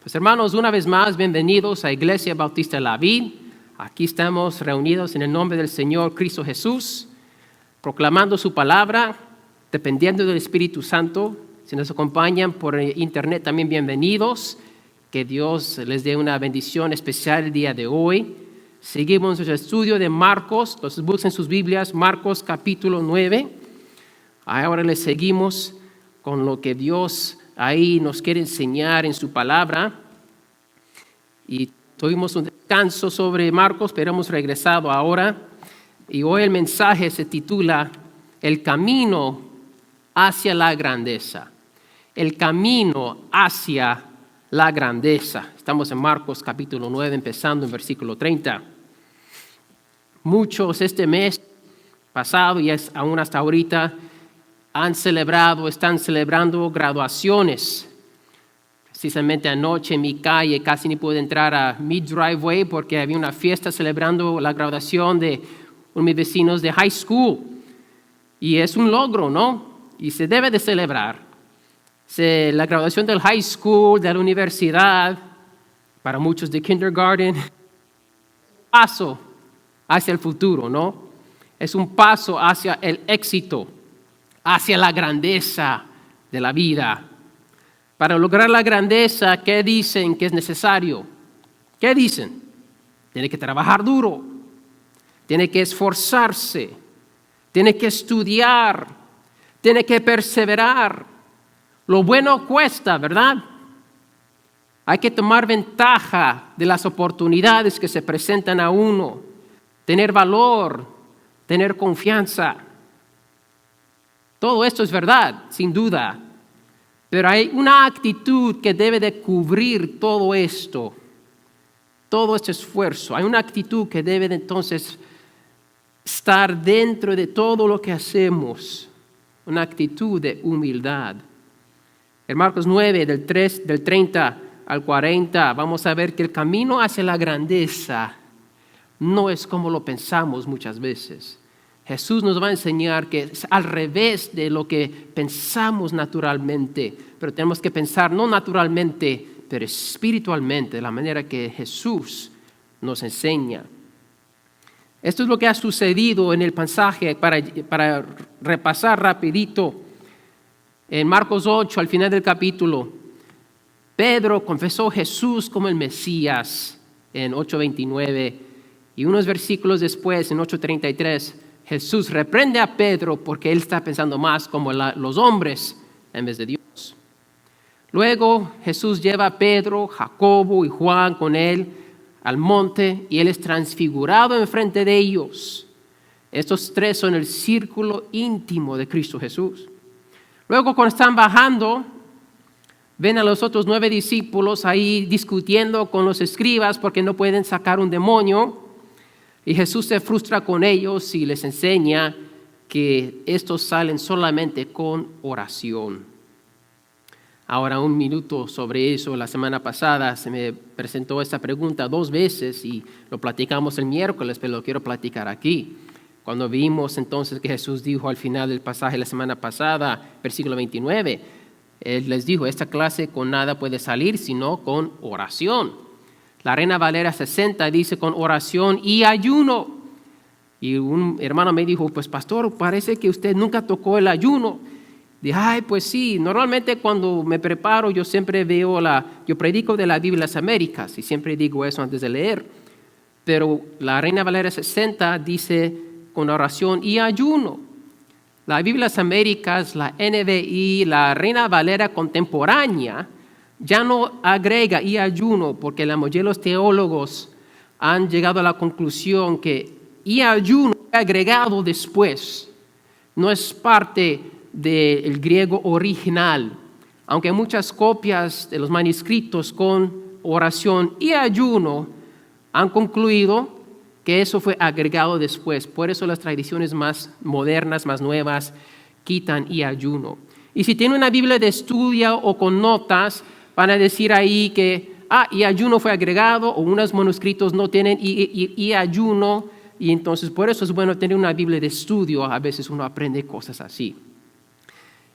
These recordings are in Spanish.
Pues hermanos, una vez más, bienvenidos a Iglesia Bautista La Vid. Aquí estamos reunidos en el nombre del Señor Cristo Jesús, proclamando su palabra, dependiendo del Espíritu Santo. Si nos acompañan por internet, también bienvenidos. Que Dios les dé una bendición especial el día de hoy. Seguimos nuestro estudio de Marcos. Entonces busquen sus Biblias, Marcos capítulo 9. Ahora les seguimos con lo que Dios ahí nos quiere enseñar en su palabra. Y tuvimos un descanso sobre Marcos, pero hemos regresado ahora. Y hoy el mensaje se titula El camino hacia la grandeza. El camino hacia la grandeza. Estamos en Marcos capítulo 9, empezando en versículo 30. Muchos este mes pasado y aún hasta ahorita están celebrando graduaciones. Precisamente anoche en mi calle casi ni pude entrar a mi driveway porque había una fiesta celebrando la graduación de uno de mis vecinos de high school. Y es un logro, ¿no? Y se debe de celebrar. La graduación del high school, de la universidad, para muchos de kindergarten, paso hacia el futuro, ¿no? Es un paso hacia el éxito, hacia la grandeza de la vida. Para lograr la grandeza, ¿qué dicen que es necesario? ¿Qué dicen? Tiene que trabajar duro, tiene que esforzarse, tiene que estudiar, tiene que perseverar. Lo bueno cuesta, ¿verdad? Hay que tomar ventaja de las oportunidades que se presentan a uno, tener valor, tener confianza. Todo esto es verdad, sin duda, pero hay una actitud que debe de cubrir todo esto, todo este esfuerzo. Hay una actitud que debe de entonces estar dentro de todo lo que hacemos, una actitud de humildad. En Marcos 9, del 30 al 40, vamos a ver que el camino hacia la grandeza no es como lo pensamos muchas veces. Jesús nos va a enseñar que es al revés de lo que pensamos naturalmente, pero tenemos que pensar no naturalmente, pero espiritualmente, de la manera que Jesús nos enseña. Esto es lo que ha sucedido en el pasaje para repasar rapidito. En Marcos 8, al final del capítulo, Pedro confesó a Jesús como el Mesías en 8:29 y unos versículos después, en 8:33, Jesús reprende a Pedro porque él está pensando más como los hombres en vez de Dios. Luego Jesús lleva a Pedro, Jacobo y Juan con él al monte y él es transfigurado enfrente de ellos. Estos tres son el círculo íntimo de Cristo Jesús. Luego cuando están bajando, ven a los otros 9 discípulos ahí discutiendo con los escribas porque no pueden sacar un demonio. Y Jesús se frustra con ellos y les enseña que estos salen solamente con oración. Ahora un minuto sobre eso. La semana pasada se me presentó esta pregunta 2 veces y lo platicamos el miércoles, pero lo quiero platicar aquí. Cuando vimos entonces que Jesús dijo al final del pasaje la semana pasada, versículo 29, Él les dijo, esta clase con nada puede salir sino con oración. La Reina Valera 60 dice con oración y ayuno. Y un hermano me dijo, pues pastor, parece que usted nunca tocó el ayuno. Dije, pues sí, normalmente cuando me preparo yo siempre yo predico de la Biblia de las Américas y siempre digo eso antes de leer. Pero la Reina Valera 60 dice con oración y ayuno. La Biblia de las Américas, la NBI, la Reina Valera contemporánea, ya no agrega y ayuno, porque la mayoría de los teólogos han llegado a la conclusión que y ayuno agregado después no es parte del griego original, aunque hay muchas copias de los manuscritos con oración y ayuno han concluido que eso fue agregado después. Por eso las tradiciones más modernas, más nuevas, quitan y ayuno. Y si tiene una Biblia de estudio o con notas, van a decir ahí que y ayuno fue agregado, o unos manuscritos no tienen y ayuno, y entonces por eso es bueno tener una Biblia de estudio. A veces uno aprende cosas así.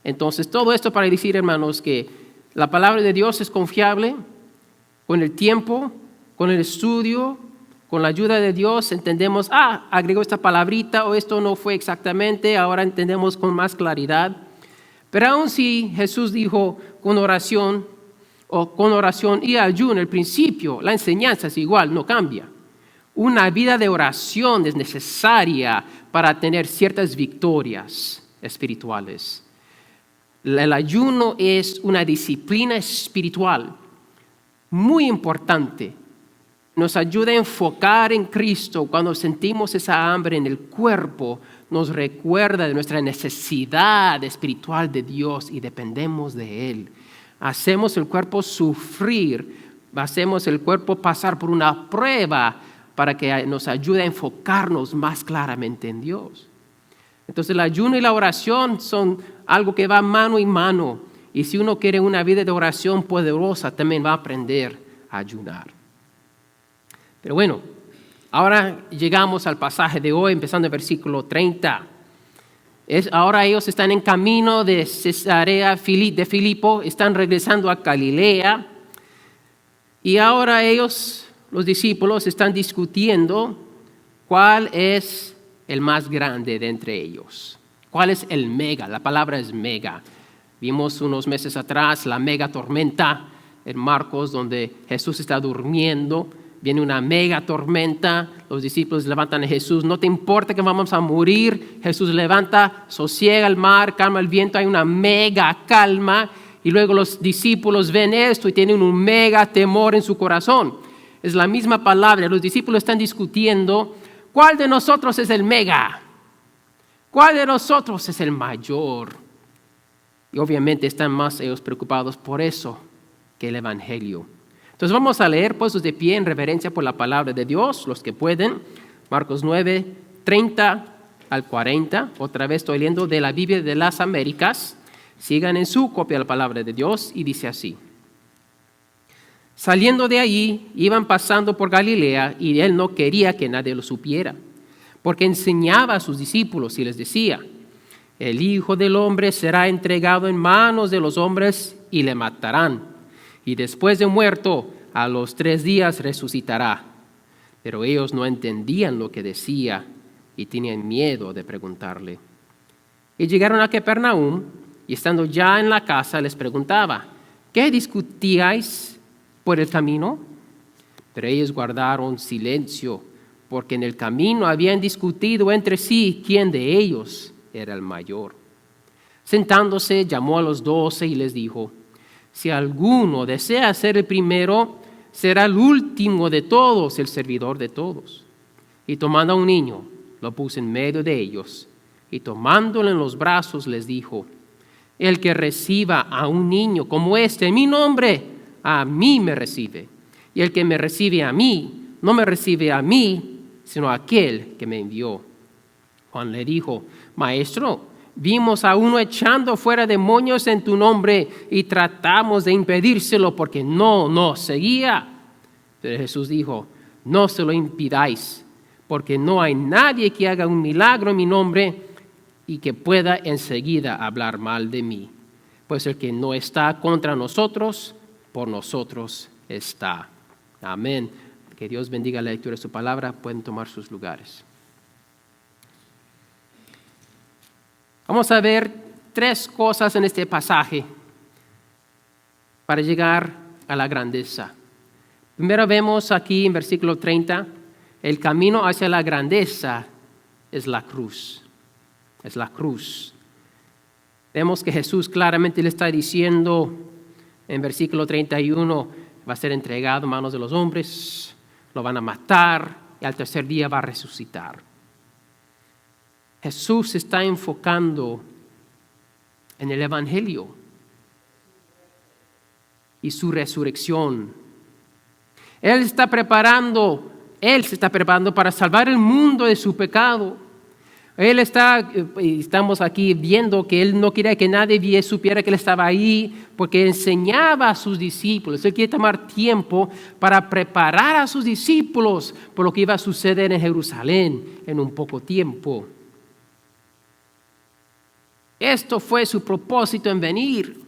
Entonces todo esto para decir, hermanos, que la palabra de Dios es confiable, Con el tiempo, con el estudio, con la ayuda de Dios, entendemos, agregó esta palabrita o esto no fue exactamente, ahora entendemos con más claridad. Pero aún si Jesús dijo con oración y ayuno, el principio, la enseñanza es igual, no cambia. Una vida de oración es necesaria para tener ciertas victorias espirituales. El ayuno es una disciplina espiritual muy importante. Nos ayuda a enfocar en Cristo. Cuando sentimos esa hambre en el cuerpo, nos recuerda de nuestra necesidad espiritual de Dios y dependemos de Él. Hacemos el cuerpo sufrir, hacemos el cuerpo pasar por una prueba para que nos ayude a enfocarnos más claramente en Dios. Entonces el ayuno y la oración son algo que va mano en mano. Y si uno quiere una vida de oración poderosa, también va a aprender a ayunar. Pero bueno, ahora llegamos al pasaje de hoy, empezando el versículo 30. Ahora ellos están en camino de Cesarea de Filipo, están regresando a Galilea. Y ahora ellos, los discípulos, están discutiendo cuál es el más grande de entre ellos. ¿Cuál es el mega? La palabra es mega. Vimos unos meses atrás la mega tormenta en Marcos, donde Jesús está durmiendo. Viene una mega tormenta, los discípulos levantan a Jesús. No te importa que vamos a morir. Jesús levanta, sosiega el mar, calma el viento. Hay una mega calma. Y luego los discípulos ven esto y tienen un mega temor en su corazón. Es la misma palabra. Los discípulos están discutiendo, ¿cuál de nosotros es el mega? ¿Cuál de nosotros es el mayor? Y obviamente están más ellos preocupados por eso que el evangelio. Entonces vamos a leer, puestos de pie en reverencia por la palabra de Dios, los que pueden. Marcos 9, 30 al 40. Otra vez estoy leyendo de la Biblia de las Américas. Sigan en su copia la palabra de Dios y dice así. Saliendo de allí, iban pasando por Galilea y él no quería que nadie lo supiera, porque enseñaba a sus discípulos y les decía, el Hijo del Hombre será entregado en manos de los hombres y le matarán. Y después de muerto, a los 3 días resucitará. Pero ellos no entendían lo que decía y tenían miedo de preguntarle. Y llegaron a Capernaum y estando ya en la casa les preguntaba, ¿qué discutíais por el camino? Pero ellos guardaron silencio, porque en el camino habían discutido entre sí quién de ellos era el mayor. Sentándose, llamó a los 12 y les dijo, si alguno desea ser el primero, será el último de todos, el servidor de todos. Y tomando a un niño, lo puso en medio de ellos, y tomándolo en los brazos les dijo, el que reciba a un niño como este en mi nombre, a mí me recibe. Y el que me recibe a mí, no me recibe a mí, sino a aquel que me envió. Juan le dijo, Maestro, vimos a uno echando fuera demonios en tu nombre y tratamos de impedírselo porque no nos seguía. Pero Jesús dijo, no se lo impidáis, porque no hay nadie que haga un milagro en mi nombre y que pueda enseguida hablar mal de mí. Pues el que no está contra nosotros, por nosotros está. Amén. Que Dios bendiga la lectura de su palabra. Pueden tomar sus lugares. Vamos a ver 3 cosas en este pasaje para llegar a la grandeza. Primero vemos aquí en versículo 30, el camino hacia la grandeza es la cruz. Es la cruz. Vemos que Jesús claramente le está diciendo en versículo 31, va a ser entregado en manos de los hombres, lo van a matar y al 3er día va a resucitar. Jesús se está enfocando en el evangelio y su resurrección. Él se está preparando para salvar el mundo de su pecado. Estamos aquí viendo que él no quería que nadie supiera que él estaba ahí porque enseñaba a sus discípulos. Él quiere tomar tiempo para preparar a sus discípulos por lo que iba a suceder en Jerusalén en un poco tiempo. Esto fue su propósito en venir.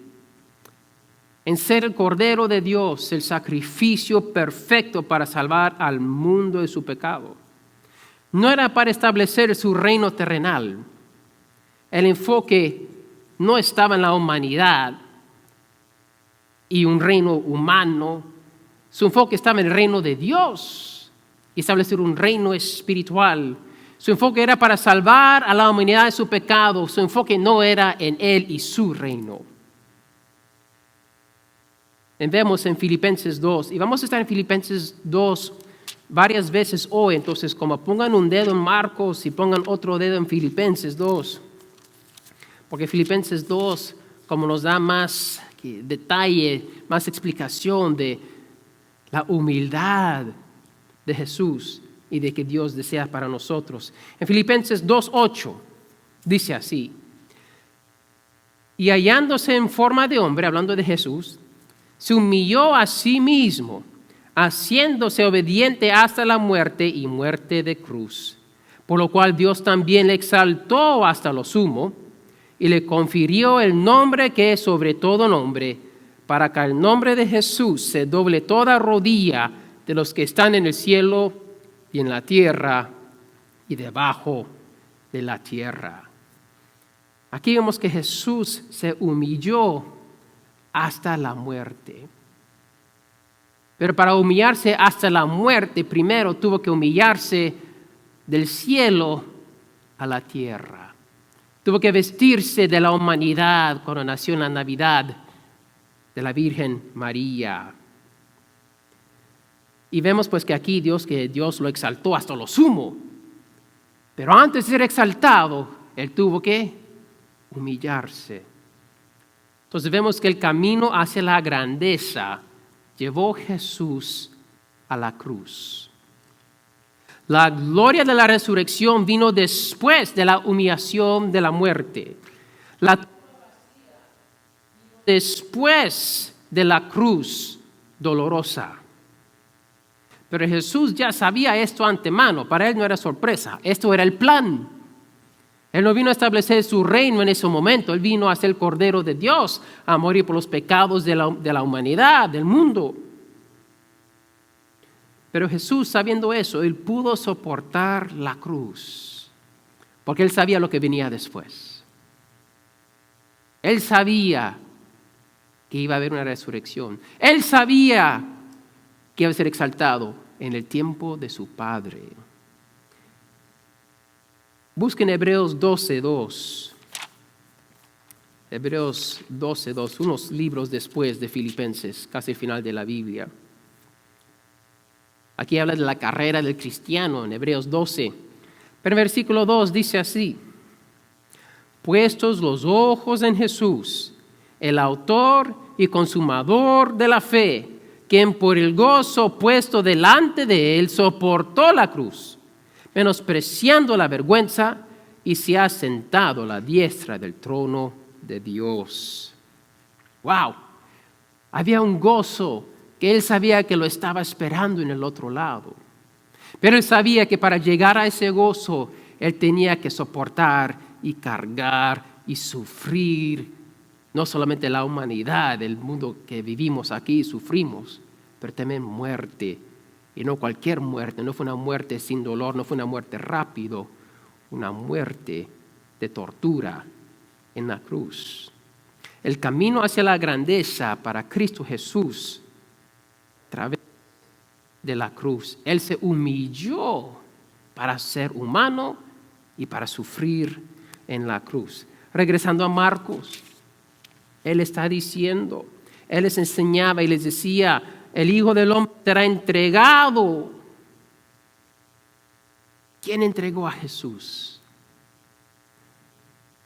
en ser el Cordero de Dios, el sacrificio perfecto para salvar al mundo de su pecado. No era para establecer su reino terrenal. El enfoque no estaba en la humanidad y un reino humano. Su enfoque estaba en el reino de Dios y establecer un reino espiritual. Su enfoque era para salvar a la humanidad de su pecado. Su enfoque no era en Él y su reino. Vemos en Filipenses 2, y vamos a estar en Filipenses 2 varias veces hoy. Entonces, como pongan un dedo en Marcos y pongan otro dedo en Filipenses 2, porque Filipenses 2 como nos da más detalle, más explicación de la humildad de Jesús y de que Dios desea para nosotros. En Filipenses 2:8 dice así: y hallándose en forma de hombre, hablando de Jesús, se humilló a sí mismo, haciéndose obediente hasta la muerte y muerte de cruz, por lo cual Dios también le exaltó hasta lo sumo y le confirió el nombre que es sobre todo nombre, para que al nombre de Jesús se doble toda rodilla de los que están en el cielo y en la tierra y debajo de la tierra. Aquí vemos que Jesús se humilló hasta la muerte. Pero para humillarse hasta la muerte, primero tuvo que humillarse del cielo a la tierra. Tuvo que vestirse de la humanidad cuando nació en la Navidad de la Virgen María. Y vemos pues que aquí Dios lo exaltó hasta lo sumo. Pero antes de ser exaltado, Él tuvo que humillarse. Entonces vemos que el camino hacia la grandeza llevó Jesús a la cruz. La gloria de la resurrección vino después de la humillación de la muerte. Después de la cruz dolorosa. Pero Jesús ya sabía esto antemano. Para Él no era sorpresa. Esto era el plan. Él no vino a establecer su reino en ese momento. Él vino a ser el Cordero de Dios, a morir por los pecados de la humanidad, del mundo. Pero Jesús, sabiendo eso, Él pudo soportar la cruz, porque Él sabía lo que venía después. Él sabía que iba a haber una resurrección. Él sabía que iba a ser exaltado en el tiempo de su Padre. Busquen Hebreos 12:2. Hebreos 12:2, unos libros después de Filipenses, casi el final de la Biblia. Aquí habla de la carrera del cristiano en Hebreos 12. Pero en versículo 2 dice así: puestos los ojos en Jesús, el autor y consumador de la fe, quien por el gozo puesto delante de Él soportó la cruz, menospreciando la vergüenza, y se ha sentado a la diestra del trono de Dios. ¡Wow! Había un gozo que Él sabía que lo estaba esperando en el otro lado. Pero Él sabía que para llegar a ese gozo, Él tenía que soportar y cargar y sufrir, no solamente la humanidad, el mundo que vivimos aquí, sufrimos, pero también muerte. Y no cualquier muerte, no fue una muerte sin dolor, no fue una muerte rápido, una muerte de tortura en la cruz. El camino hacia la grandeza para Cristo Jesús, a través de la cruz, Él se humilló para ser humano y para sufrir en la cruz. Regresando a Marcos, Él está diciendo, Él les enseñaba y les decía: el Hijo del Hombre será entregado. ¿Quién entregó a Jesús?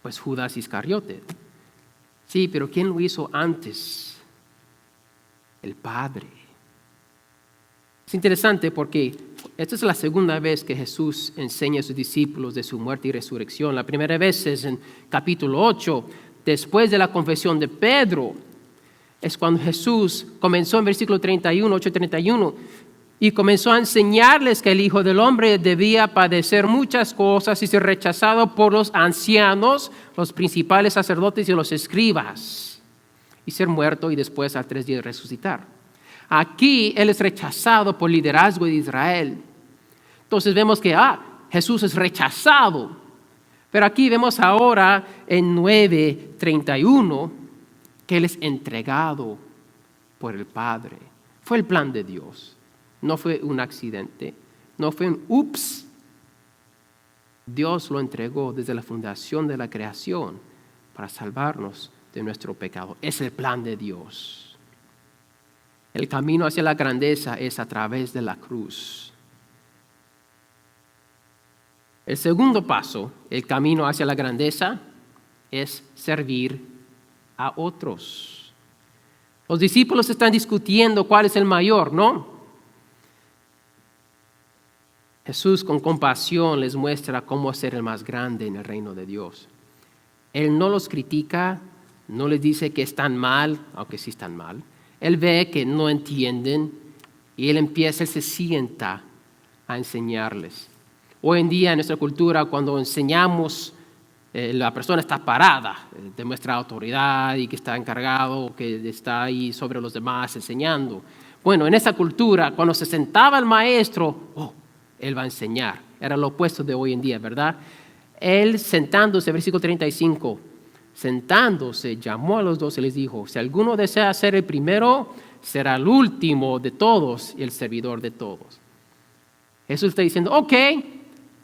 Pues Judas Iscariote. Sí, pero ¿quién lo hizo antes? El Padre. Es interesante porque esta es la segunda vez que Jesús enseña a sus discípulos de su muerte y resurrección. La primera vez es en capítulo 8, después de la confesión de Pedro. Es cuando Jesús comenzó en versículo 31, 8:31, y comenzó a enseñarles que el Hijo del Hombre debía padecer muchas cosas y ser rechazado por los ancianos, los principales sacerdotes y los escribas, y ser muerto y después a 3 días resucitar. Aquí Él es rechazado por el liderazgo de Israel. Entonces vemos que Jesús es rechazado. Pero aquí vemos ahora en 9:31 que Él es entregado por el Padre. Fue el plan de Dios. No fue un accidente. No fue un ups. Dios lo entregó desde la fundación de la creación para salvarnos de nuestro pecado. Es el plan de Dios. El camino hacia la grandeza es a través de la cruz. El segundo paso, el camino hacia la grandeza, es servir a otros. Los discípulos están discutiendo cuál es el mayor, ¿no? Jesús con compasión les muestra cómo ser el más grande en el reino de Dios. Él no los critica, no les dice que están mal, aunque sí están mal. Él ve que no entienden y Él se sienta a enseñarles. Hoy en día en nuestra cultura, cuando enseñamos, la persona está parada, demuestra autoridad y que está encargado, que está ahí sobre los demás enseñando. Bueno, en esa cultura, cuando se sentaba el maestro, Él va a enseñar. Era lo opuesto de hoy en día, ¿verdad? Él sentándose, versículo 35, sentándose, llamó a los 12 y les dijo, si alguno desea ser el primero, será el último de todos y el servidor de todos. Jesús está diciendo,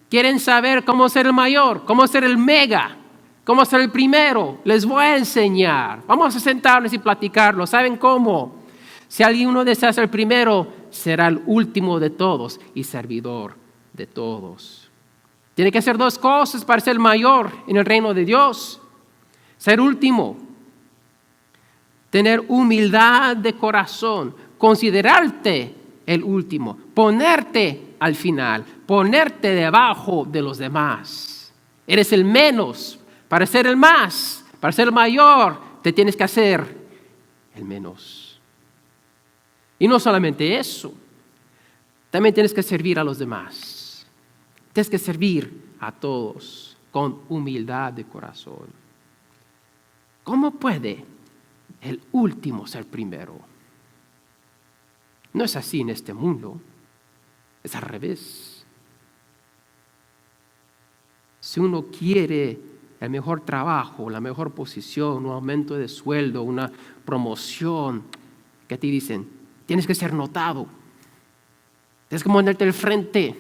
¿quieren saber cómo ser el mayor? ¿Cómo ser el mega? ¿Cómo ser el primero? Les voy a enseñar. Vamos a sentarnos y platicarlo. ¿Saben cómo? Si alguno desea ser el primero, será el último de todos y servidor de todos. Tiene que hacer 2 cosas para ser mayor en el reino de Dios. Ser último. Tener humildad de corazón. Considerarte el último. Ponerte al final. Ponerte debajo de los demás. Eres el menos. Para ser el más, para ser el mayor, te tienes que hacer el menos. Y no solamente eso. También tienes que servir a los demás. Tienes que servir a todos con humildad de corazón. ¿Cómo puede el último ser primero? No es así en este mundo. Es al revés. Si uno quiere el mejor trabajo, la mejor posición, un aumento de sueldo, una promoción, que te dicen, tienes que ser notado. Tienes que ponerte al frente.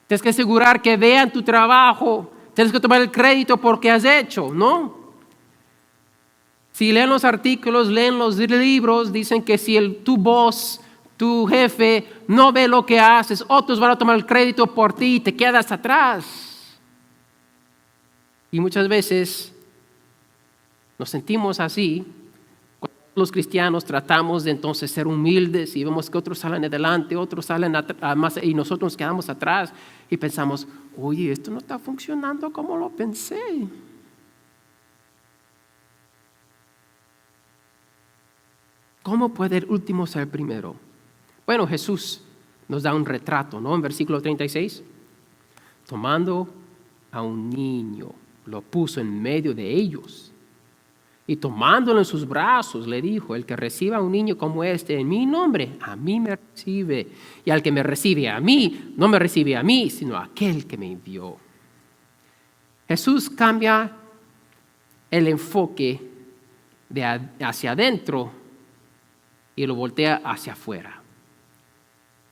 Tienes que asegurar que vean tu trabajo. Tienes que tomar el crédito porque has hecho, ¿no? Si leen los artículos, leen los libros, dicen que si tu boss, tu jefe, no ve lo que haces, otros van a tomar el crédito por ti y te quedas atrás. Y muchas veces nos sentimos así. Los cristianos tratamos de entonces ser humildes y vemos que otros salen adelante, otros salen más y nosotros nos quedamos atrás y pensamos, oye, esto no está funcionando como lo pensé. ¿Cómo puede el último ser primero? Bueno, Jesús nos da un retrato, ¿no? En versículo 36, tomando a un niño, lo puso en medio de ellos. Y tomándolo en sus brazos, le dijo, el que reciba a un niño como este en mi nombre, a mí me recibe. Y al que me recibe a mí, no me recibe a mí, sino a aquel que me envió. Jesús cambia el enfoque de hacia adentro y lo voltea hacia afuera.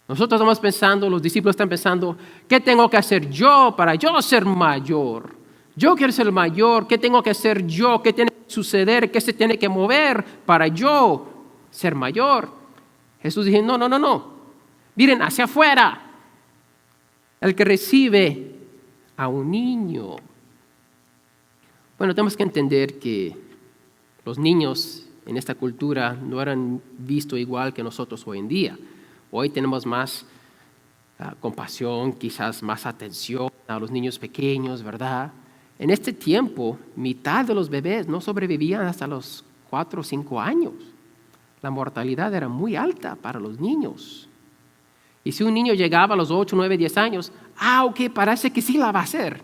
Nosotros estamos pensando, los discípulos están pensando, ¿qué tengo que hacer yo para yo ser mayor? Yo quiero ser el mayor, ¿qué tengo que hacer yo? ¿Qué tiene que suceder? ¿Qué se tiene que mover para yo ser mayor? Jesús dijo, no. Miren hacia afuera. El que recibe a un niño. Bueno, tenemos que entender que los niños en esta cultura no eran vistos igual que nosotros hoy en día. Hoy tenemos más compasión, quizás más atención a los niños pequeños, ¿verdad? En este tiempo, mitad de los bebés no sobrevivían hasta los 4 o 5 años. La mortalidad era muy alta para los niños. Y si un niño llegaba a los 8, 9, 10 años, parece que sí la va a hacer.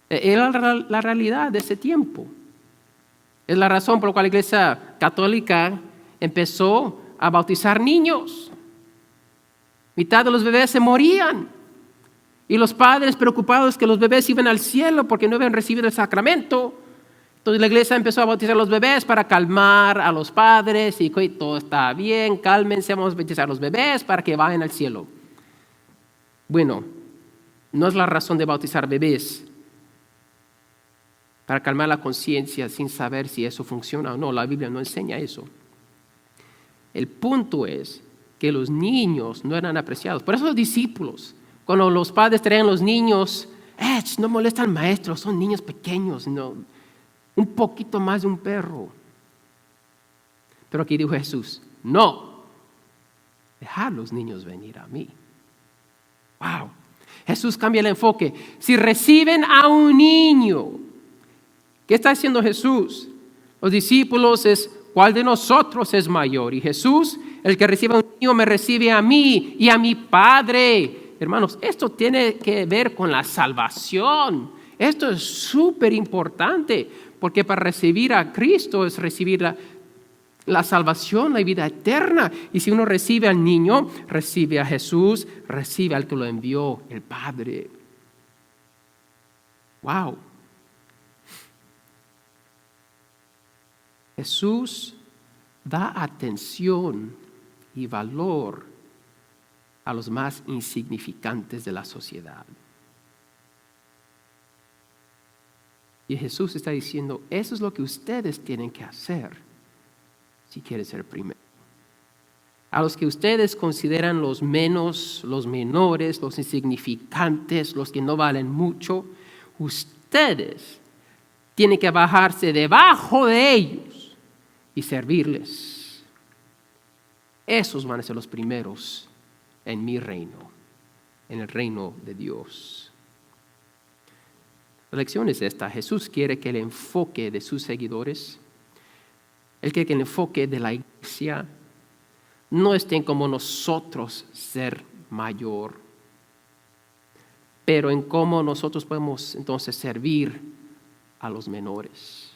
Era la realidad de ese tiempo. Es la razón por la cual la Iglesia Católica empezó a bautizar niños. Mitad de los bebés se morían. Y los padres preocupados que los bebés iban al cielo porque no habían recibido el sacramento. Entonces la iglesia empezó a bautizar a los bebés para calmar a los padres y que todo está bien, cálmense, vamos a bautizar a los bebés para que vayan al cielo. Bueno, no es la razón de bautizar bebés para calmar la conciencia sin saber si eso funciona o no. La Biblia no enseña eso. El punto es que los niños no eran apreciados. Por eso los discípulos, cuando los padres traían los niños, no molesta al maestro, son niños pequeños, no, un poquito más de un perro. Pero aquí dijo Jesús, no, dejad los niños venir a mí. Wow. Jesús cambia el enfoque. Si reciben a un niño, ¿qué está haciendo Jesús? Los discípulos es, ¿cuál de nosotros es mayor? Y Jesús, el que recibe a un niño me recibe a mí y a mi Padre. Hermanos, esto tiene que ver con la salvación. Esto es súper importante, porque para recibir a Cristo es recibir la salvación, la vida eterna. Y si uno recibe al niño, recibe a Jesús, recibe al que lo envió, el Padre. Wow. Jesús da atención y valor a los más insignificantes de la sociedad. Y Jesús está diciendo, eso es lo que ustedes tienen que hacer si quieren ser primero. A los que ustedes consideran los menos, los menores, los insignificantes, los que no valen mucho, ustedes tienen que bajarse debajo de ellos y servirles. Esos van a ser los primeros en mi reino, en el reino de Dios. La lección es esta. Jesús quiere que el enfoque de sus seguidores, Él quiere que el enfoque de la iglesia no esté en como nosotros ser mayor, pero en cómo nosotros podemos entonces servir a los menores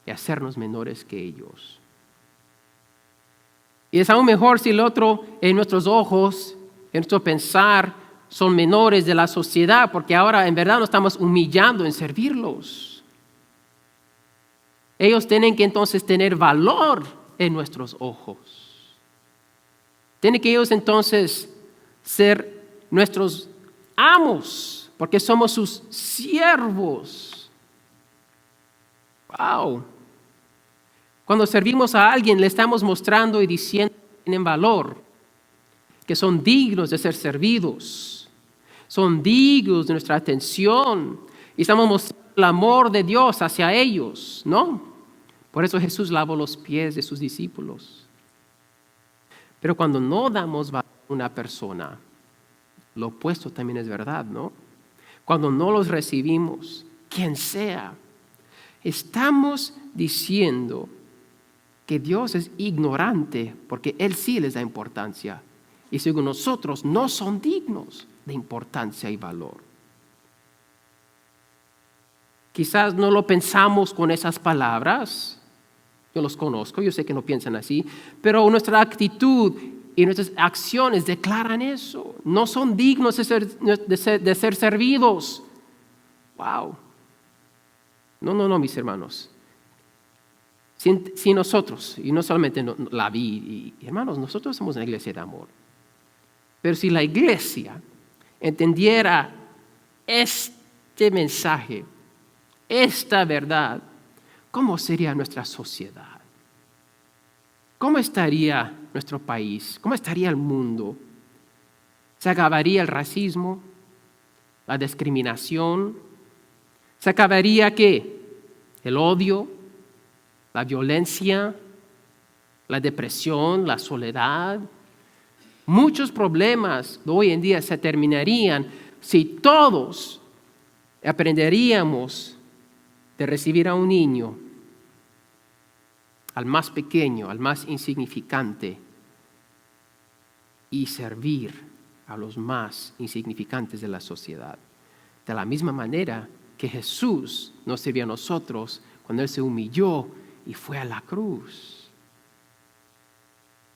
y hacernos menores que ellos. Y es aún mejor si el otro en nuestros ojos, en nuestro pensar, son menores de la sociedad, porque ahora en verdad nos estamos humillando en servirlos. Ellos tienen que entonces tener valor en nuestros ojos. Tienen que ellos entonces ser nuestros amos, porque somos sus siervos. Wow. Cuando servimos a alguien, le estamos mostrando y diciendo que tienen valor, que son dignos de ser servidos. Son dignos de nuestra atención y estamos mostrando el amor de Dios hacia ellos, ¿no? Por eso Jesús lavó los pies de sus discípulos. Pero cuando no damos valor a una persona, lo opuesto también es verdad, ¿no? Cuando no los recibimos, quien sea, estamos diciendo que Dios es ignorante porque Él sí les da importancia. Y según nosotros no son dignos de importancia y valor. Quizás no lo pensamos con esas palabras. Yo los conozco, yo sé que no piensan así, pero nuestra actitud y nuestras acciones declaran eso. No son dignos de ser servidos. Wow. No, mis hermanos. Si nosotros, y no solamente la vi, y hermanos, nosotros somos una iglesia de amor. Pero si la iglesia entendiera este mensaje, esta verdad, ¿cómo sería nuestra sociedad? ¿Cómo estaría nuestro país? ¿Cómo estaría el mundo? ¿Se acabaría el racismo? ¿La discriminación? ¿Se acabaría qué? ¿El odio? ¿La violencia? ¿La depresión? ¿La soledad? Muchos problemas de hoy en día se terminarían si todos aprenderíamos de recibir a un niño, al más pequeño, al más insignificante, y servir a los más insignificantes de la sociedad. De la misma manera que Jesús nos sirvió a nosotros cuando Él se humilló y fue a la cruz.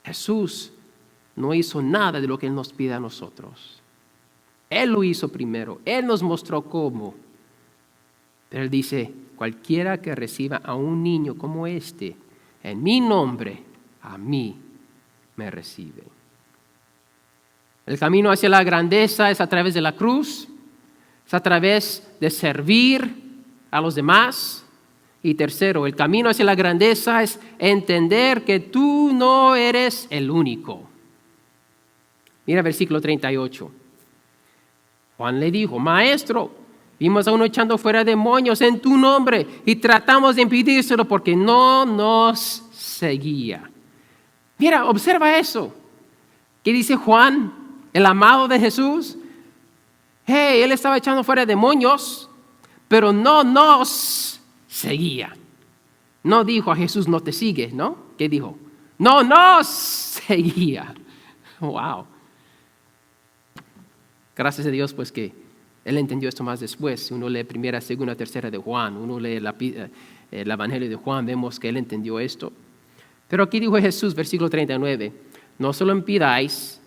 Jesús no hizo nada de lo que Él nos pide a nosotros. Él lo hizo primero. Él nos mostró cómo. Pero Él dice, cualquiera que reciba a un niño como este, en mi nombre, a mí me recibe. El camino hacia la grandeza es a través de la cruz, es a través de servir a los demás. Y tercero, el camino hacia la grandeza es entender que tú no eres el único. Mira versículo 38. Juan le dijo, Maestro, vimos a uno echando fuera demonios en tu nombre y tratamos de impedírselo porque no nos seguía. Mira, observa eso. ¿Qué dice Juan, el amado de Jesús? Hey, él estaba echando fuera demonios, pero no nos seguía. No dijo a Jesús, no te sigue, ¿no? ¿Qué dijo? No nos seguía. Wow. Gracias a Dios, pues que Él entendió esto más después. Uno lee primera, segunda, tercera de Juan. Uno lee el Evangelio de Juan. Vemos que Él entendió esto. Pero aquí dijo Jesús, versículo 39. No se lo impidáis,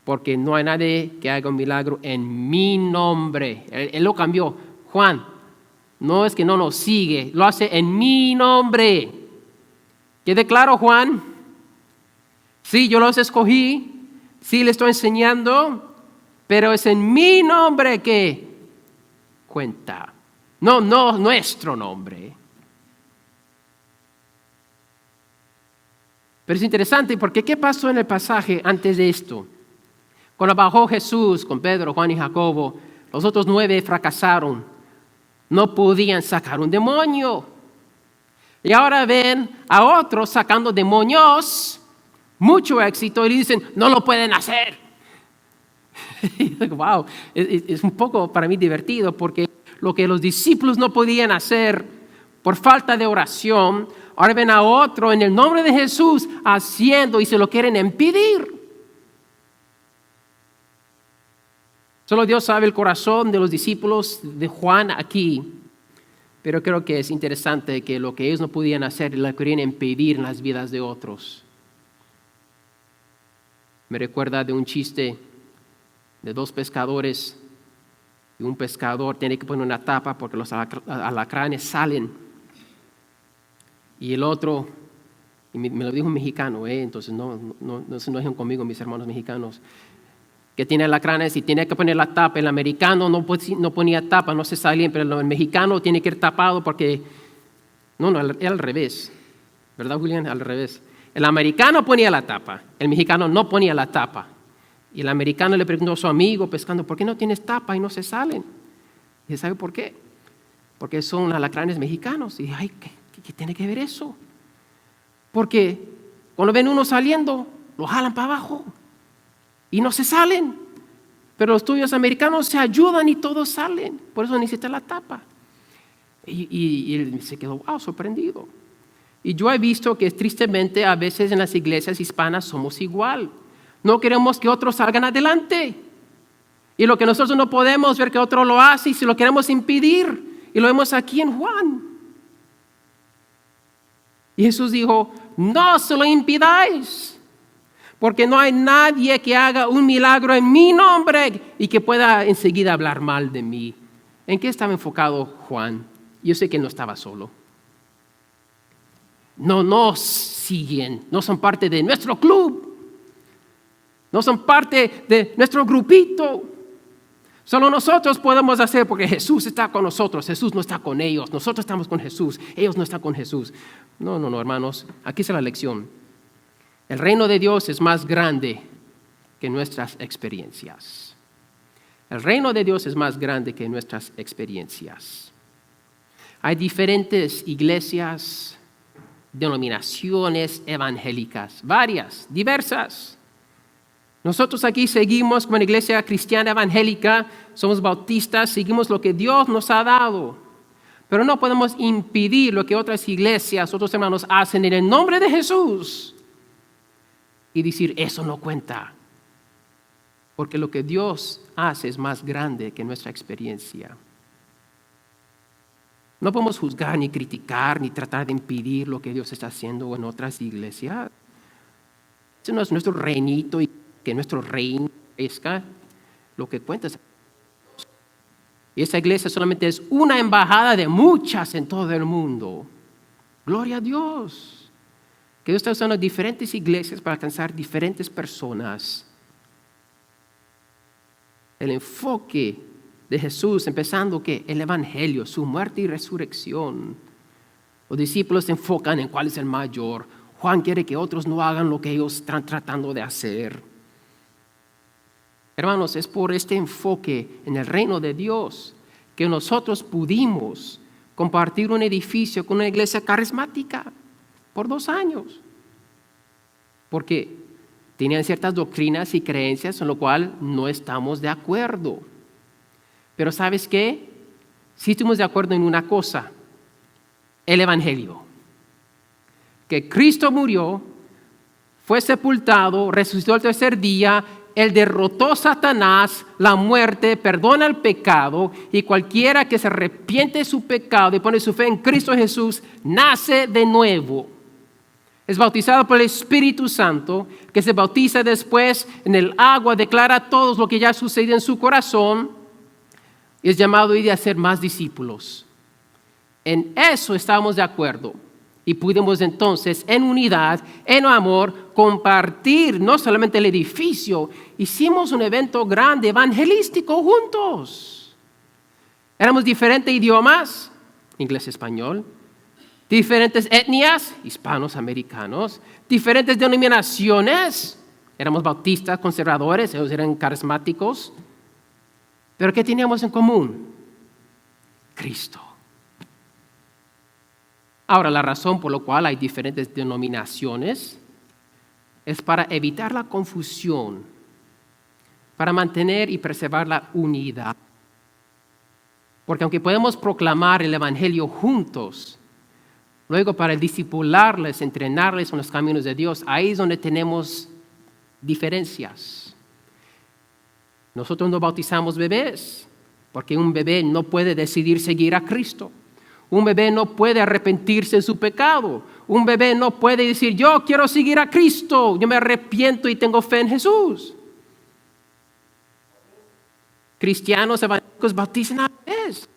porque no hay nadie que haga un milagro en mi nombre. Él lo cambió. Juan, no es que no nos sigue. Lo hace en mi nombre. ¿Quede claro, Juan? Sí, yo los escogí. Sí, le estoy enseñando. Pero es en mi nombre que cuenta. No nuestro nombre. Pero es interesante porque ¿qué pasó en el pasaje antes de esto? Cuando bajó Jesús con Pedro, Juan y Jacobo, los otros 9 fracasaron. No podían sacar un demonio. Y ahora ven a otros sacando demonios, mucho éxito, y dicen, no lo pueden hacer. Wow, es un poco para mí divertido porque lo que los discípulos no podían hacer por falta de oración, ahora ven a otro en el nombre de Jesús haciendo y se lo quieren impedir. Solo Dios sabe el corazón de los discípulos de Juan aquí, pero creo que es interesante que lo que ellos no podían hacer lo querían impedir en las vidas de otros. Me recuerda de un chiste de 2 pescadores y un pescador tiene que poner una tapa porque los alacranes salen y el otro, y me lo dijo un mexicano, entonces no se enojen conmigo mis hermanos mexicanos, que tiene alacranes y tiene que poner la tapa. El americano no ponía tapa, no se salía, pero el mexicano tiene que ir tapado porque era al revés, ¿verdad, Julián? Al revés. El americano ponía la tapa, el mexicano no ponía la tapa. Y el americano le preguntó a su amigo pescando, ¿por qué no tienes tapa y no se salen? Y ¿sabe por qué? Porque son alacranes mexicanos. Y dije, ay, ¿qué tiene que ver eso? Porque cuando ven uno saliendo, lo jalan para abajo y no se salen. Pero los tuyos americanos se ayudan y todos salen. Por eso necesita la tapa. Y él se quedó, wow, sorprendido. Y yo he visto que tristemente a veces en las iglesias hispanas somos igual. No queremos que otros salgan adelante. Y lo que nosotros no podemos ver que otro lo hace y si lo queremos impedir. Y lo vemos aquí en Juan. Y Jesús dijo, no se lo impidáis. Porque no hay nadie que haga un milagro en mi nombre y que pueda enseguida hablar mal de mí. ¿En qué estaba enfocado Juan? Yo sé que no estaba solo. No nos siguen, no son parte de nuestro club. No son parte de nuestro grupito. Solo nosotros podemos hacer porque Jesús está con nosotros. Jesús no está con ellos. Nosotros estamos con Jesús. Ellos no están con Jesús. No, hermanos. Aquí está la lección. El reino de Dios es más grande que nuestras experiencias. El reino de Dios es más grande que nuestras experiencias. Hay diferentes iglesias, denominaciones evangélicas. Varias, diversas. Nosotros aquí seguimos como una iglesia cristiana evangélica, somos bautistas, seguimos lo que Dios nos ha dado. Pero no podemos impedir lo que otras iglesias, otros hermanos hacen en el nombre de Jesús. Y decir, eso no cuenta. Porque lo que Dios hace es más grande que nuestra experiencia. No podemos juzgar, ni criticar, ni tratar de impedir lo que Dios está haciendo en otras iglesias. Ese no es nuestro reinito y que nuestro reino crezca. Lo que cuenta es y esa iglesia solamente es una embajada de muchas en todo el mundo. Gloria a Dios. Que Dios está usando diferentes iglesias para alcanzar diferentes personas. El enfoque de Jesús, empezando que el Evangelio, su muerte y resurrección. Los discípulos se enfocan en cuál es el mayor. Juan quiere que otros no hagan lo que ellos están tratando de hacer. Hermanos, es por este enfoque en el reino de Dios que nosotros pudimos compartir un edificio con una iglesia carismática por 2 años. Porque tenían ciertas doctrinas y creencias en lo cual no estamos de acuerdo. Pero ¿sabes qué? Sí estuvimos de acuerdo en una cosa, el Evangelio. Que Cristo murió, fue sepultado, resucitó el tercer día. Él derrotó a Satanás, la muerte, perdona el pecado y cualquiera que se arrepiente de su pecado y pone su fe en Cristo Jesús, nace de nuevo. Es bautizado por el Espíritu Santo, que se bautiza después en el agua, declara a todos lo que ya sucedido en su corazón y es llamado a ir a hacer más discípulos. En eso estábamos de acuerdo. Y pudimos entonces, en unidad, en amor, compartir no solamente el edificio, hicimos un evento grande, evangelístico juntos. Éramos diferentes idiomas, inglés, español, diferentes etnias, hispanos, americanos, diferentes denominaciones. Éramos bautistas, conservadores, ellos eran carismáticos. ¿Pero qué teníamos en común? Cristo. Ahora, la razón por la cual hay diferentes denominaciones es para evitar la confusión, para mantener y preservar la unidad. Porque aunque podemos proclamar el Evangelio juntos, luego para discipularles, entrenarles en los caminos de Dios, ahí es donde tenemos diferencias. Nosotros no bautizamos bebés, porque un bebé no puede decidir seguir a Cristo. Un bebé no puede arrepentirse de su pecado. Un bebé no puede decir, yo quiero seguir a Cristo, yo me arrepiento y tengo fe en Jesús. Cristianos evangélicos bautizan a bebés.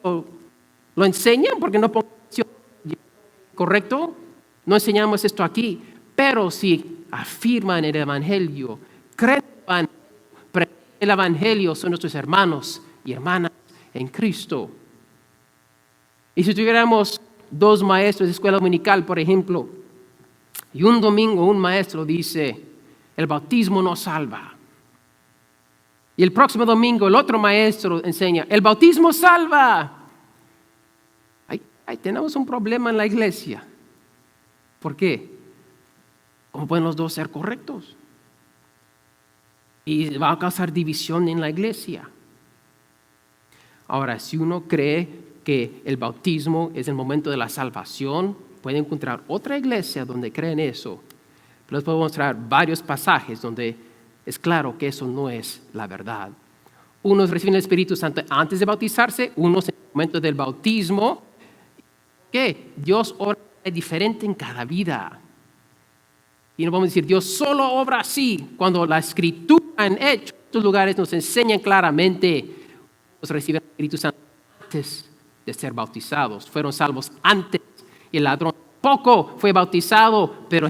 Lo enseñan porque no pongan correcto. No enseñamos esto aquí, pero si afirman el Evangelio, creen el Evangelio, son nuestros hermanos y hermanas en Cristo. Y si tuviéramos 2 maestros de escuela dominical, por ejemplo, y un domingo un maestro dice, el bautismo no salva. Y el próximo domingo el otro maestro enseña, el bautismo salva. Ahí tenemos un problema en la iglesia. ¿Por qué? ¿Cómo pueden los dos ser correctos? Y va a causar división en la iglesia. Ahora, si uno cree que el bautismo es el momento de la salvación, puede encontrar otra iglesia donde creen eso. Pero les puedo mostrar varios pasajes donde es claro que eso no es la verdad. Unos reciben el Espíritu Santo antes de bautizarse, unos en el momento del bautismo. ¿Qué? Dios obra diferente en cada vida. Y no vamos a decir, Dios solo obra así, cuando la Escritura en Hechos, en estos lugares nos enseñan claramente reciben el Espíritu Santo antes de ser bautizados. Fueron salvos antes. Y el ladrón poco fue bautizado, pero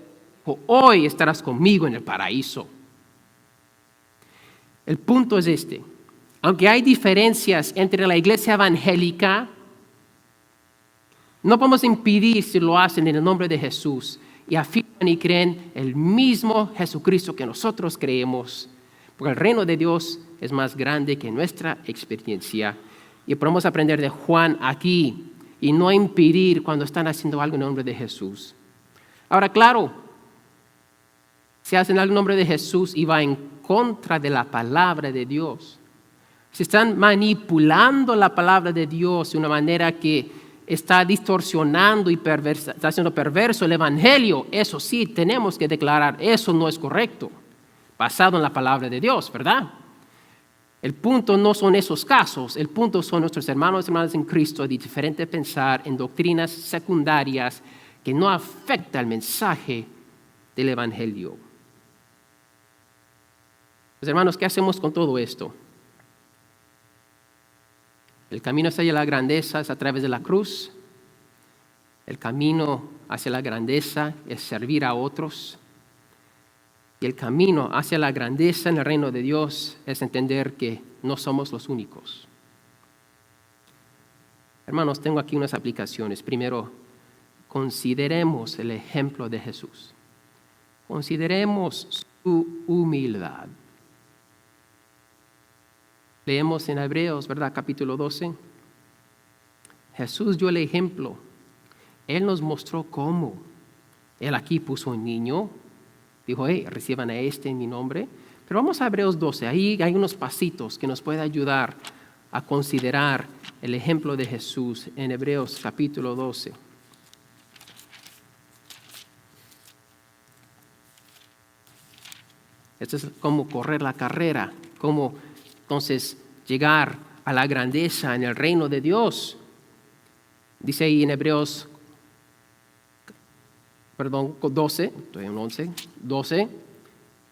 hoy estarás conmigo en el paraíso. El punto es este. Aunque hay diferencias entre la iglesia evangélica, no podemos impedir si lo hacen en el nombre de Jesús y afirman y creen el mismo Jesucristo que nosotros creemos. Porque el reino de Dios es más grande que nuestra experiencia. Y podemos aprender de Juan aquí y no impedir cuando están haciendo algo en el nombre de Jesús. Ahora, claro, si hacen algo en nombre de Jesús y va en contra de la palabra de Dios, si están manipulando la palabra de Dios de una manera que está distorsionando y está haciendo perverso el Evangelio, eso sí tenemos que declarar, eso no es correcto, basado en la palabra de Dios, ¿verdad? El punto no son esos casos, el punto son nuestros hermanos y hermanas en Cristo de diferente pensar en doctrinas secundarias que no afectan el mensaje del Evangelio. Pues hermanos, ¿qué hacemos con todo esto? El camino hacia la grandeza es a través de la cruz. El camino hacia la grandeza es servir a otros. Y el camino hacia la grandeza en el reino de Dios es entender que no somos los únicos. Hermanos, tengo aquí unas aplicaciones. Primero, consideremos el ejemplo de Jesús. Consideremos su humildad. Leemos en Hebreos, ¿verdad? Capítulo 12. Jesús dio el ejemplo. Él nos mostró cómo. Él aquí puso un niño. Dijo, reciban a este en mi nombre. Pero vamos a Hebreos 12. Ahí hay unos pasitos que nos pueden ayudar a considerar el ejemplo de Jesús en Hebreos capítulo 12. Esto es como correr la carrera, como entonces llegar a la grandeza en el reino de Dios. Dice ahí en Hebreos 12, estoy en 12,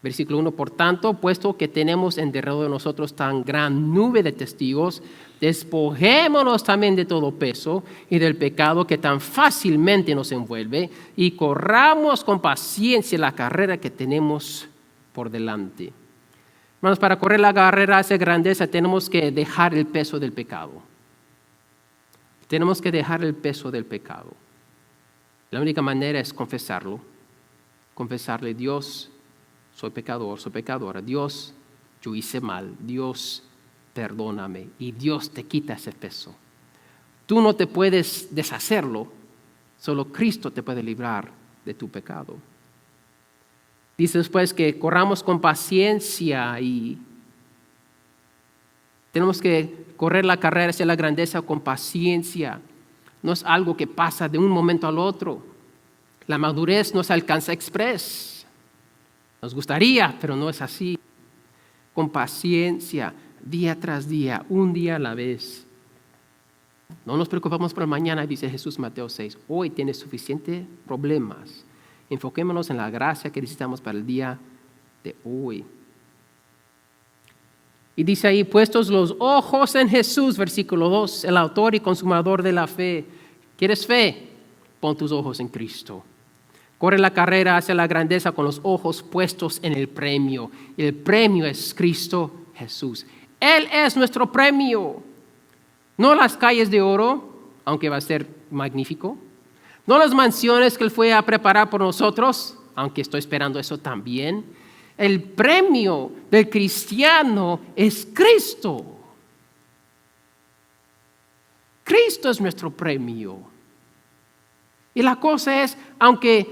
versículo 1. Por tanto, puesto que tenemos en derredor de nosotros tan gran nube de testigos, despojémonos también de todo peso y del pecado que tan fácilmente nos envuelve y corramos con paciencia la carrera que tenemos por delante. Hermanos, para correr la carrera hacia grandeza tenemos que dejar el peso del pecado. Tenemos que dejar el peso del pecado. La única manera es confesarlo. Confesarle, Dios, soy pecador, soy pecadora. Dios, yo hice mal. Dios, perdóname. Y Dios te quita ese peso. Tú no te puedes deshacerlo. Solo Cristo te puede librar de tu pecado. Dice después que corramos con paciencia y tenemos que correr la carrera hacia la grandeza con paciencia. No es algo que pasa de un momento al otro. La madurez no se alcanza express. Nos gustaría, pero no es así. Con paciencia, día tras día, un día a la vez. No nos preocupamos por mañana, dice Jesús Mateo 6. Hoy tienes suficientes problemas. Enfoquémonos en la gracia que necesitamos para el día de hoy. Y dice ahí, puestos los ojos en Jesús, versículo 2, el autor y consumador de la fe. ¿Quieres fe? Pon tus ojos en Cristo. Corre la carrera hacia la grandeza con los ojos puestos en el premio. El premio es Cristo Jesús. Él es nuestro premio. No las calles de oro, aunque va a ser magnífico. No las mansiones que Él fue a preparar por nosotros, aunque estoy esperando eso también. El premio del cristiano es Cristo. Cristo es nuestro premio. Y la cosa es, aunque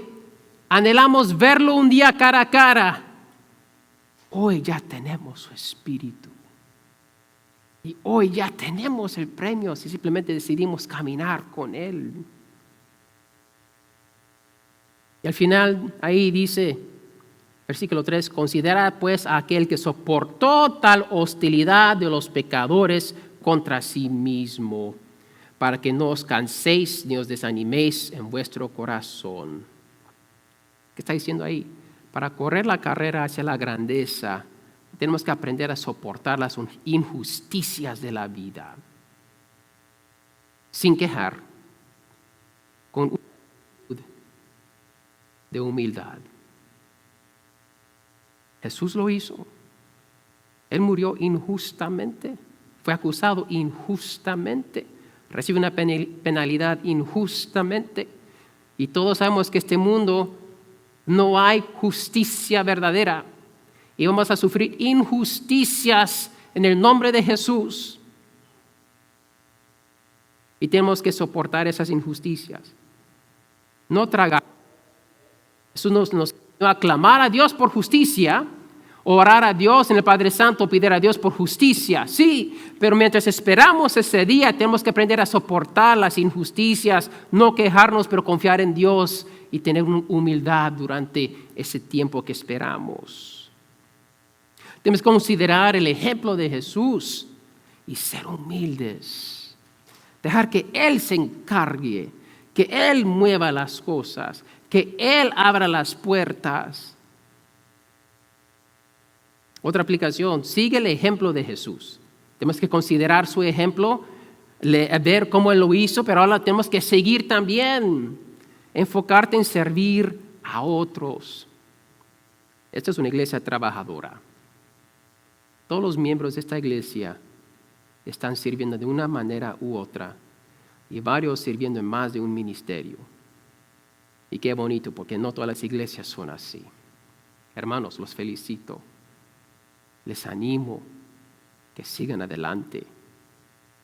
anhelamos verlo un día cara a cara, hoy ya tenemos su espíritu. Y hoy ya tenemos el premio si simplemente decidimos caminar con Él. Y al final ahí dice, versículo 3, considera pues a aquel que soportó tal hostilidad de los pecadores contra sí mismo, para que no os canséis ni os desaniméis en vuestro corazón. ¿Qué está diciendo ahí? Para correr la carrera hacia la grandeza, tenemos que aprender a soportar las injusticias de la vida, sin quejar, con de humildad. Jesús lo hizo. Él murió injustamente, fue acusado injustamente, recibe una penalidad injustamente. Y todos sabemos que en este mundo no hay justicia verdadera. Y vamos a sufrir injusticias en el nombre de Jesús. Y tenemos que soportar esas injusticias. No tragar. Jesús nos enseñó a clamar a Dios por justicia, orar a Dios en el Padre Santo, pedir a Dios por justicia. Sí, pero mientras esperamos ese día, tenemos que aprender a soportar las injusticias, no quejarnos, pero confiar en Dios y tener humildad durante ese tiempo que esperamos. Tenemos que considerar el ejemplo de Jesús y ser humildes. Dejar que Él se encargue, que Él mueva las cosas, que Él abra las puertas. Otra aplicación, sigue el ejemplo de Jesús. Tenemos que considerar su ejemplo, ver cómo Él lo hizo, pero ahora tenemos que seguir también, enfocarte en servir a otros. Esta es una iglesia trabajadora. Todos los miembros de esta iglesia están sirviendo de una manera u otra y varios sirviendo en más de un ministerio. Y qué bonito, porque no todas las iglesias son así. Hermanos, los felicito. Les animo que sigan adelante.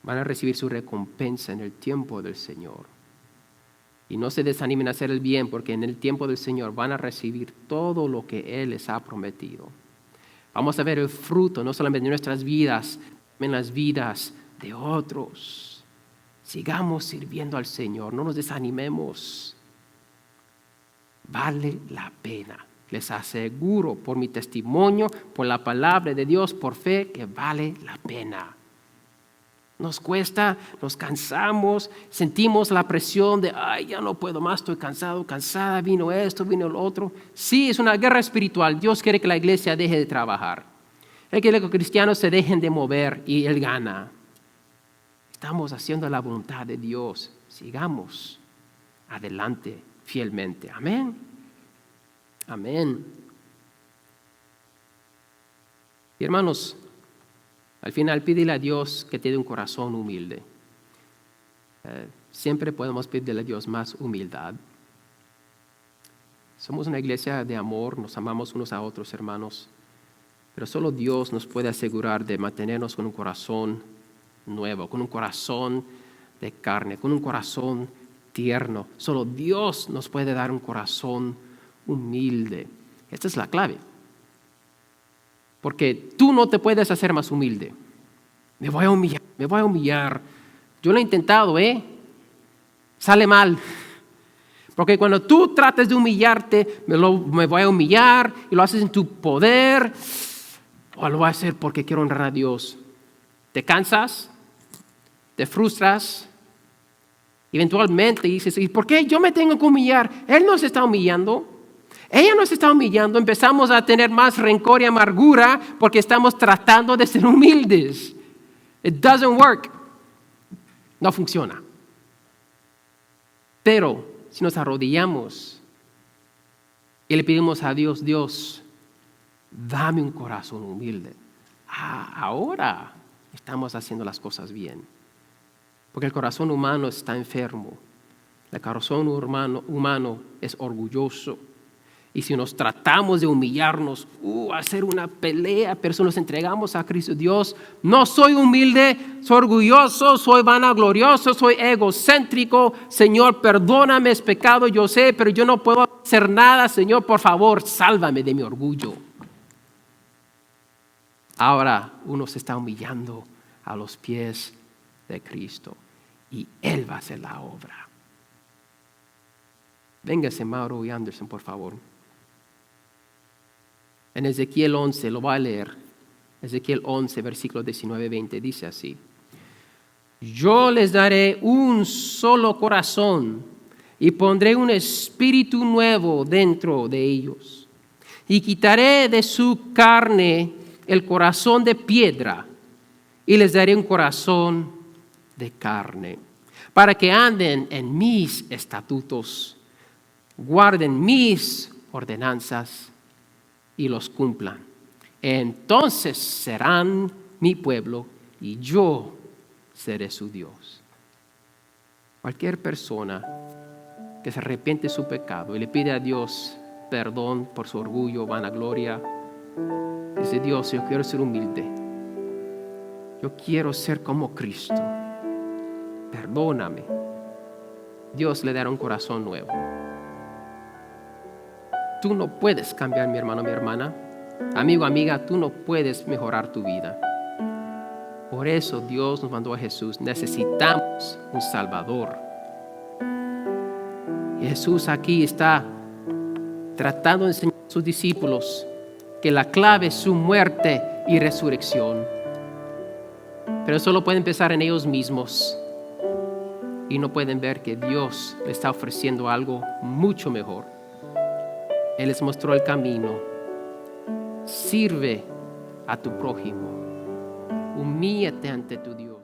Van a recibir su recompensa en el tiempo del Señor. Y no se desanimen a hacer el bien, porque en el tiempo del Señor van a recibir todo lo que Él les ha prometido. Vamos a ver el fruto, no solamente de nuestras vidas, en las vidas de otros. Sigamos sirviendo al Señor, no nos desanimemos. Vale la pena. Les aseguro por mi testimonio, por la palabra de Dios, por fe, que vale la pena. Nos cuesta, nos cansamos, sentimos la presión de, ay, ya no puedo más, estoy cansado, cansada, vino esto, vino lo otro. Sí, es una guerra espiritual. Dios quiere que la iglesia deje de trabajar. Él quiere que los cristianos se dejen de mover y Él gana. Estamos haciendo la voluntad de Dios. Sigamos adelante fielmente. Amén. Amén. Y hermanos, al final pídele a Dios que te dé un corazón humilde. Siempre podemos pedirle a Dios más humildad. Somos una iglesia de amor, nos amamos unos a otros, hermanos. Pero solo Dios nos puede asegurar de mantenernos con un corazón nuevo, con un corazón de carne, con un corazón tierno. Solo Dios nos puede dar un corazón humilde. Esta es la clave. Porque tú no te puedes hacer más humilde. Me voy a humillar. Yo lo he intentado, sale mal. Porque cuando tú tratas de humillarte, me voy a humillar y lo haces en tu poder, o lo voy a hacer porque quiero honrar a Dios. Te cansas, te frustras, eventualmente dices, ¿y por qué yo me tengo que humillar? Él no se está humillando. Ella nos está humillando, empezamos a tener más rencor y amargura porque estamos tratando de ser humildes. It doesn't work. No funciona. Pero si nos arrodillamos y le pedimos a Dios, Dios, dame un corazón humilde. Ahora estamos haciendo las cosas bien. Porque el corazón humano está enfermo. El corazón humano es orgulloso. Y si nos tratamos de humillarnos, hacer una pelea, pero si nos entregamos a Cristo, Dios, no soy humilde, soy orgulloso, soy vanaglorioso, soy egocéntrico. Señor, perdóname, es pecado, yo sé, pero yo no puedo hacer nada. Señor, por favor, sálvame de mi orgullo. Ahora uno se está humillando a los pies de Cristo y Él va a hacer la obra. Véngase Mauro y Anderson, por favor. En Ezequiel 11, lo voy a leer. Ezequiel 11, versículo 19-20, dice así. Yo les daré un solo corazón y pondré un espíritu nuevo dentro de ellos. Y quitaré de su carne el corazón de piedra y les daré un corazón de carne, para que anden en mis estatutos, guarden mis ordenanzas y los cumplan. Entonces serán mi pueblo y yo seré su Dios. Cualquier persona que se arrepiente de su pecado y le pide a Dios perdón por su orgullo, vanagloria, dice, Dios, yo quiero ser humilde. Yo quiero ser como Cristo. Perdóname. Dios le dará un corazón nuevo. Tú no puedes cambiar, mi hermano, mi hermana. Amigo, amiga, tú no puedes mejorar tu vida. Por eso Dios nos mandó a Jesús. Necesitamos un Salvador. Y Jesús aquí está tratando de enseñar a sus discípulos que la clave es su muerte y resurrección. Pero solo pueden pensar en ellos mismos y no pueden ver que Dios les está ofreciendo algo mucho mejor. Él les mostró el camino. Sirve a tu prójimo. Humíllate ante tu Dios.